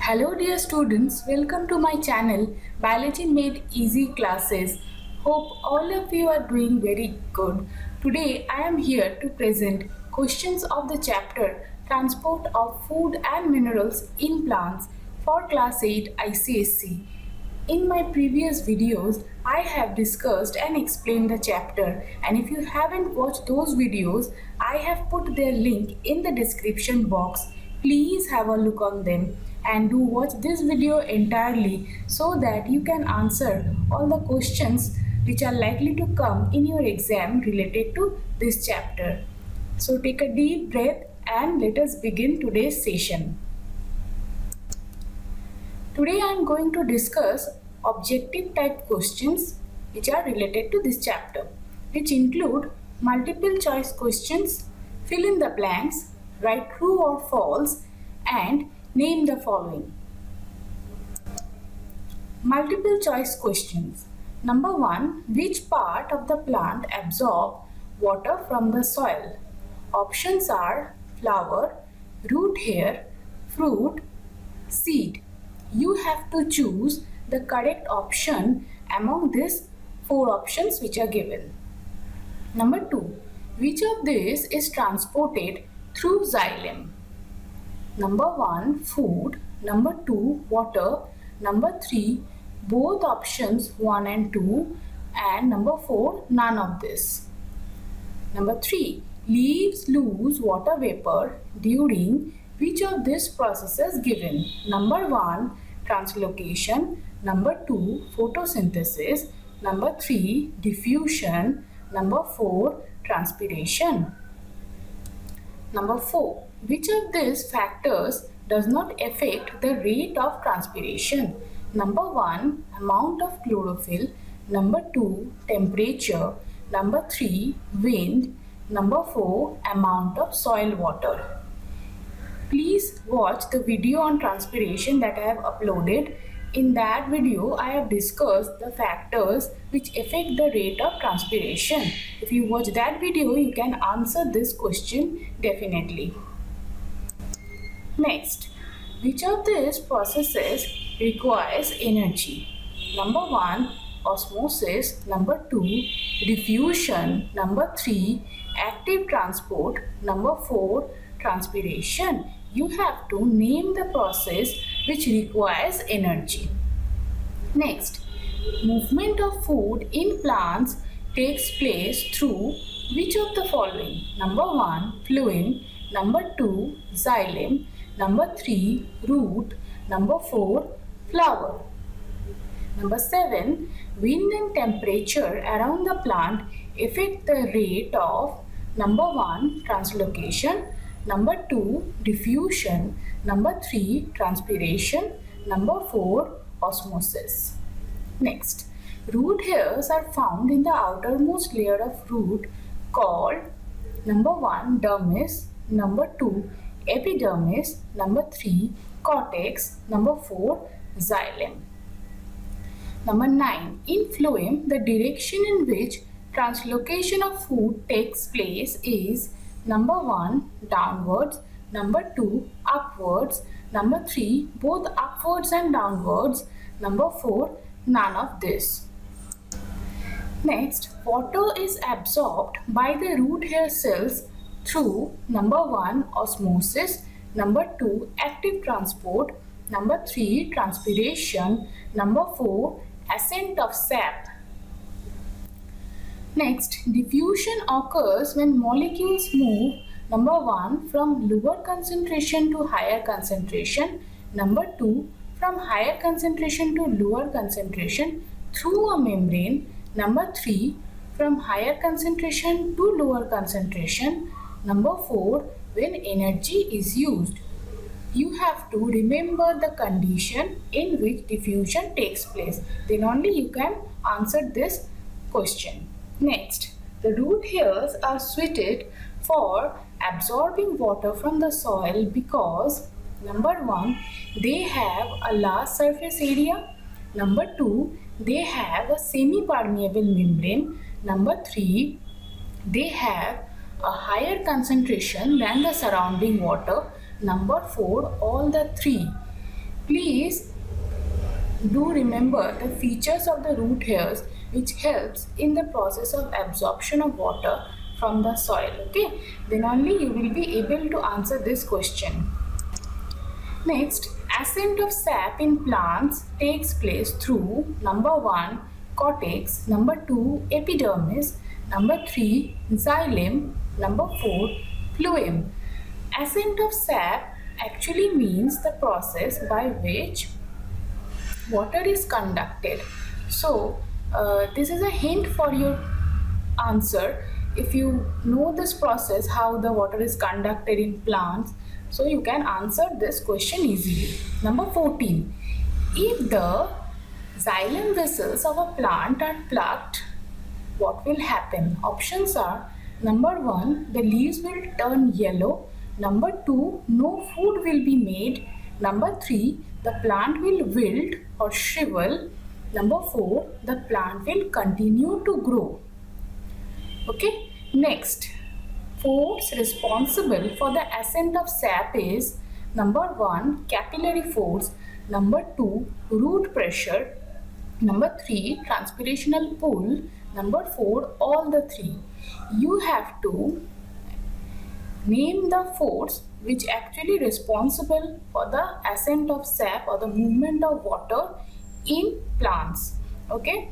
Hello dear students, welcome to my channel Biology Made Easy Classes. Hope all of you are doing very good. Today I am here to present questions of the chapter Transport of Food and Minerals in Plants for Class 8 ICSE. In my previous videos, I have discussed and explained the chapter, and if you haven't watched those videos, I have put their link in the description box. Please have a look on them and do watch this video entirely so that you can answer all the questions which are likely to come in your exam related to this chapter. So take a deep breath and let us begin today's session. Today I am going to discuss objective type questions which are related to this chapter, which include multiple choice questions, fill in the blanks, write true or false, and name the following. Multiple choice questions. Number 1. Which part of the plant absorb water from the soil? Options are flower, root hair, fruit, seed. You have to choose the correct option among these 4 options which are given. Number 2. Which of these is transported through xylem? Number 1. Food. Number 2. Water. Number 3. Both options 1 and 2. And number 4. None of this. Number 3. Leaves lose water vapor during which of these processes given? Number 1. Translocation. Number 2. Photosynthesis. Number 3. Diffusion. Number 4. Transpiration. Number 4. Which of these factors does not affect the rate of transpiration? Number 1. Amount of chlorophyll. Number 2. Temperature. Number 3. Wind. Number 4. Amount of soil water. Please watch the video on transpiration that I have uploaded. In that video, I have discussed the factors which affect the rate of transpiration. If you watch that video, you can answer this question definitely. Next, which of these processes requires energy? Number 1, osmosis. Number 2, diffusion. Number 3, active transport. Number 4, transpiration. You have to name the process which requires energy. Next, movement of food in plants takes place through which of the following? Number 1, phloem. Number 2, xylem. Number 3, root. Number 4, flower. Number 7, wind and temperature around the plant affect the rate of number 1, translocation. Number 2, diffusion. Number 3, transpiration. Number 4, osmosis. Next, root hairs are found in the outermost layer of root called number 1, dermis. Number 2, epidermis. Number 3, cortex. Number 4, xylem. Number 9. In phloem, the direction in which translocation of food takes place is number 1, downwards. Number 2, upwards. Number 3, both upwards and downwards. Number 4, none of this. Next, water is absorbed by the root hair cells through number 1, osmosis. Number 2, active transport. Number 3, transpiration. Number 4, ascent of sap. Next, diffusion occurs when molecules move number 1 from lower concentration to higher concentration. Number 2, from higher concentration to lower concentration through a membrane. Number 3, from higher concentration to lower concentration. Number 4, when energy is used. You have to remember the condition in which diffusion takes place. Then only you can answer this question. Next, the root hairs are suited for absorbing water from the soil because number 1, they have a large surface area. Number 2, they have a semi-permeable membrane. Number 3, they have a higher concentration than the surrounding water. Number 4, all the 3. Please do remember the features of the root hairs which helps in the process of absorption of water from the soil. Okay, then only you will be able to answer this question. Next, ascent of sap in plants takes place through number 1 cortex, number 2 epidermis, number 3 xylem, number 4 phloem. Ascent of sap actually means the process by which water is conducted. So this is a hint for your answer. If you know this process, how the water is conducted in plants, so you can answer this question easily. Number 14. If the xylem vessels of a plant are plucked, what will happen? Options are number 1, the leaves will turn yellow. Number 2, no food will be made. Number 3, the plant will wilt or shrivel. Number 4, the plant will continue to grow. Okay, next, force responsible for the ascent of sap is number 1, capillary force. Number 2, root pressure. Number 3, transpirational pull. Number 4, all the three. You have to name the force which actually responsible for the ascent of sap or the movement of water in plants. Okay.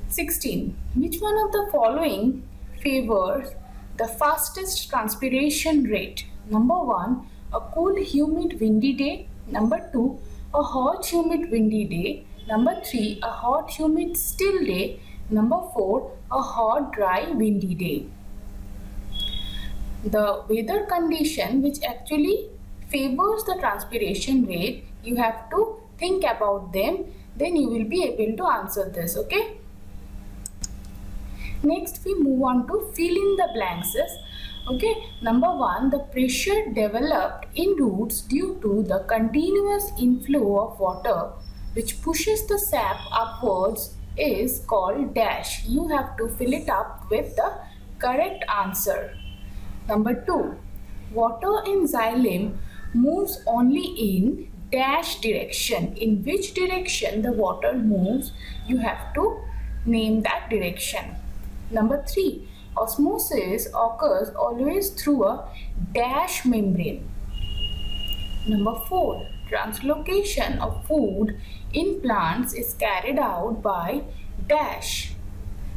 16. Which one of the following favors the fastest transpiration rate? Number 1, a cool, humid, windy day. Number 2, a hot, humid, windy day. Number 3, a hot, humid, still day. Number 4, a hot, dry, windy day. The weather condition which actually favors the transpiration rate, you have to think about them, then you will be able to answer this. Okay. Next, we move on to fill in the blanks. Okay, number 1, the pressure developed in roots due to the continuous inflow of water which pushes the sap upwards is called dash. You have to fill it up with the correct answer. Number 2, water in xylem moves only in dash direction. In which direction the water moves, you have to name that direction. Number 3, osmosis occurs always through a dash membrane. Number 4, translocation of food in plants is carried out by dash.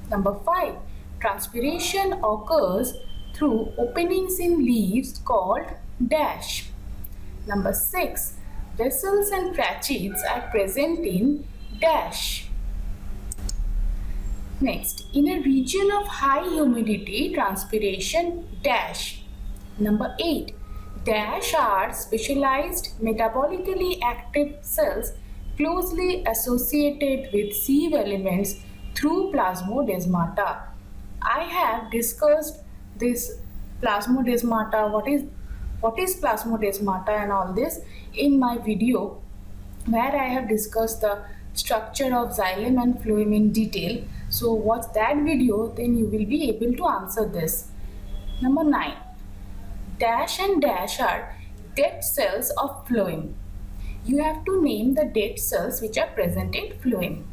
Number 5, transpiration occurs through openings in leaves called dash. Number 6, vessels and tracheids are present in dash. Next, in a region of high humidity, transpiration dash. Number 8, dash are specialized metabolically active cells closely associated with sieve elements through plasmodesmata. I have discussed this plasmodesmata, what is plasmodesmata and all this in my video where I have discussed the structure of xylem and phloem in detail. So watch that video, then you will be able to answer this. Number 9, dash and dash are dead cells of phloem. You have to name the dead cells which are present in phloem.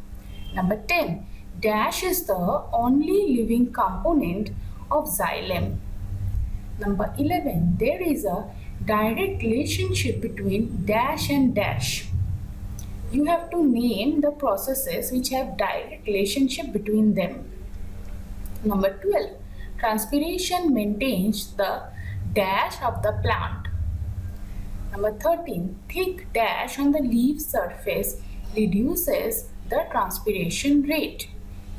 Number 10, dash is the only living component of xylem. Number 11, there is a direct relationship between dash and dash. You have to name the processes which have direct relationship between them. Number 12, transpiration maintains the dash of the plant. Number 13, thick dash on the leaf surface reduces the transpiration rate.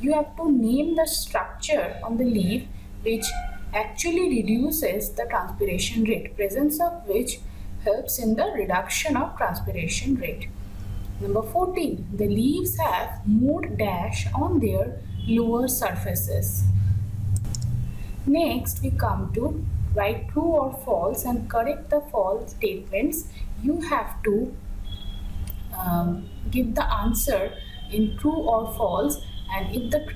You have to name the structure on the leaf which actually reduces the transpiration rate, presence of which helps in the reduction of transpiration rate. Number 14, the leaves have more dash on their lower surfaces. Next, we come to write true or false and correct the false statements. You have to give the answer in true or false, and if the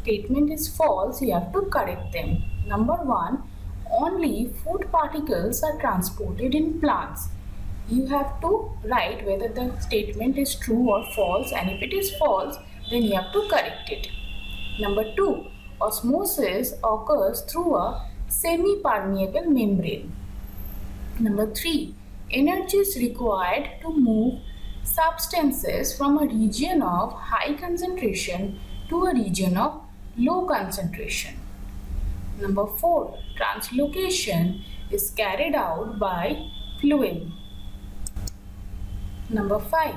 statement is false, you have to correct them. Number 1, only food particles are transported in plants. You have to write whether the statement is true or false, and if it is false, then you have to correct it. Number 2, osmosis occurs through a semi-permeable membrane. Number 3, energy is required to move substances from a region of high concentration to a region of low concentration. Number 4, translocation is carried out by phloem. Number 5,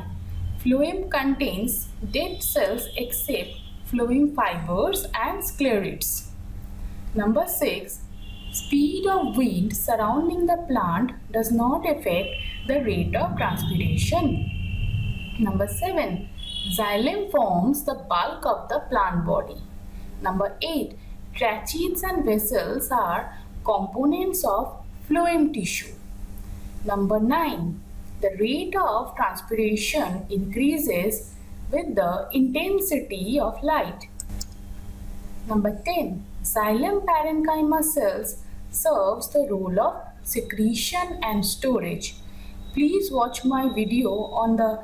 phloem contains dead cells except phloem fibers and sclerites. Number 6, speed of wind surrounding the plant does not affect the rate of transpiration. Number 7, xylem forms the bulk of the plant body. Number 8, tracheids and vessels are components of phloem tissue. Number 9, the rate of transpiration increases with the intensity of light. Number 10, xylem parenchyma cells serves the role of secretion and storage. Please watch my video on the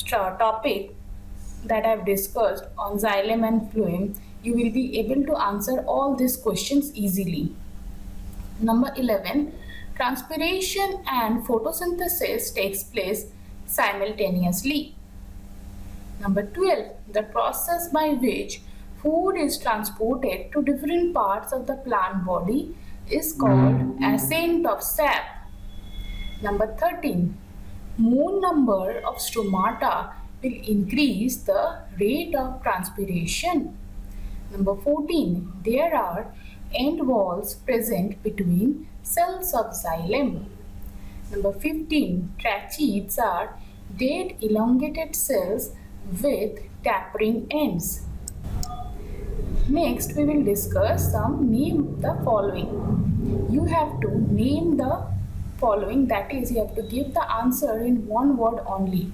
topic that I have discussed on xylem and phloem. You will be able to answer all these questions easily. Number 11, transpiration and photosynthesis takes place simultaneously. Number 12, the process by which food is transported to different parts of the plant body is called ascent of sap. Number 13, more number of stomata will increase the rate of transpiration. Number 14, there are end walls present between cells of xylem. Number 15, tracheids are dead elongated cells with tapering ends. Next, we will discuss name the following. You have to name the following, that is, you have to give the answer in one word only.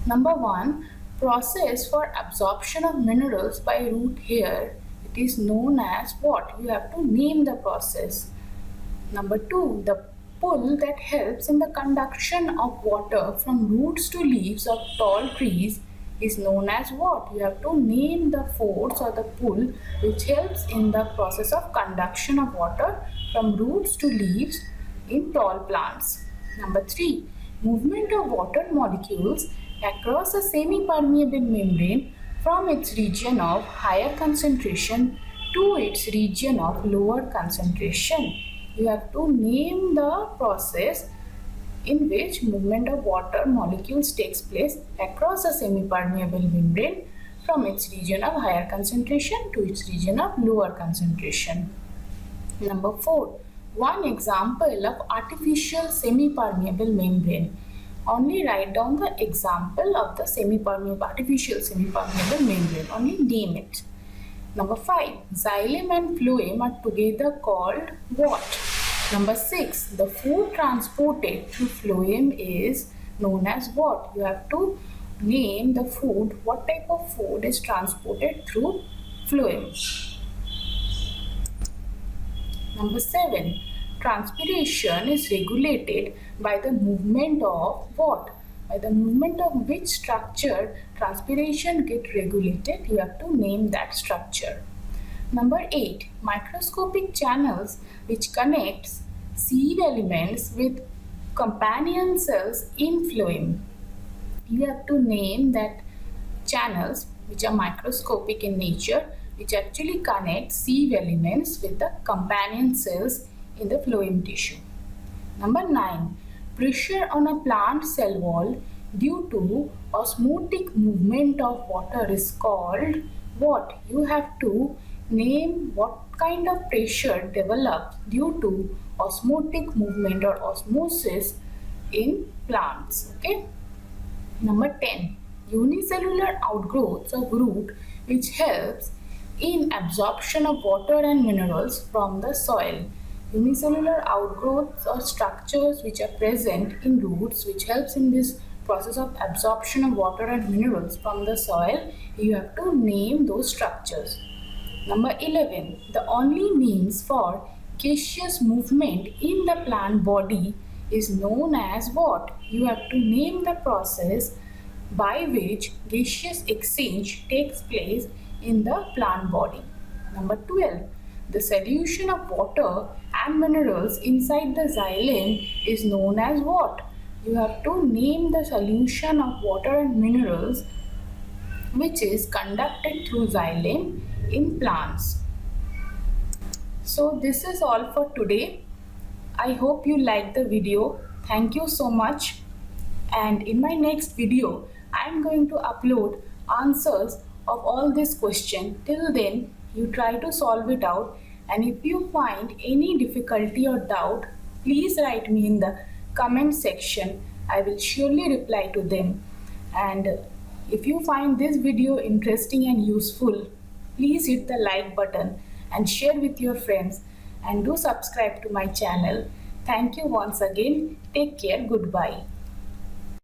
Number 1, process for absorption of minerals by root hair. It is known as what? You have to name the process. Number 2, the pull that helps in the conduction of water from roots to leaves of tall trees is known as what? You have to name the force or the pull which helps in the process of conduction of water from roots to leaves in tall plants. Number 3, movement of water molecules across a semi-permeable membrane from its region of higher concentration to its region of lower concentration. You have to name the process in which movement of water molecules takes place across a semi-permeable membrane from its region of higher concentration to its region of lower concentration. Number 4, one example of artificial semi-permeable membrane. Only write down the example of the artificial semi-permeable membrane. Only name it. Number 5, xylem and phloem are together called what? Number 6, the food transported through phloem is known as what? You have to name the food. What type of food is transported through phloem? Number 7, transpiration is regulated by the movement of what? By the movement of which structure transpiration gets regulated? You have to name that structure. Number 8, microscopic channels which connects sieve elements with companion cells in phloem. You have to name that channels which are microscopic in nature, which actually connect sieve elements with the companion cells in the phloem tissue. Number 9, pressure on a plant cell wall due to osmotic movement of water is called what? You have to name what kind of pressure develops due to osmotic movement or osmosis in plants. Okay. Number 10, unicellular outgrowths of root which helps in absorption of water and minerals from the soil. Unicellular outgrowths or structures which are present in roots which helps in this process of absorption of water and minerals from the soil. You have to name those structures. Number 11, the only means for gaseous movement in the plant body is known as what? You have to name the process by which gaseous exchange takes place in the plant body. Number 12. The solution of water and minerals inside the xylem is known as what? You have to name the solution of water and minerals which is conducted through xylem in plants. So this is all for today. I hope you liked the video. Thank you so much. And in my next video, I am going to upload answers of all these questions. Till then, you try to solve it out. And if you find any difficulty or doubt, please write me in the comment section. I will surely reply to them. And if you find this video interesting and useful, please hit the like button and share with your friends, and do subscribe to my channel. Thank you once again. Take care. Goodbye.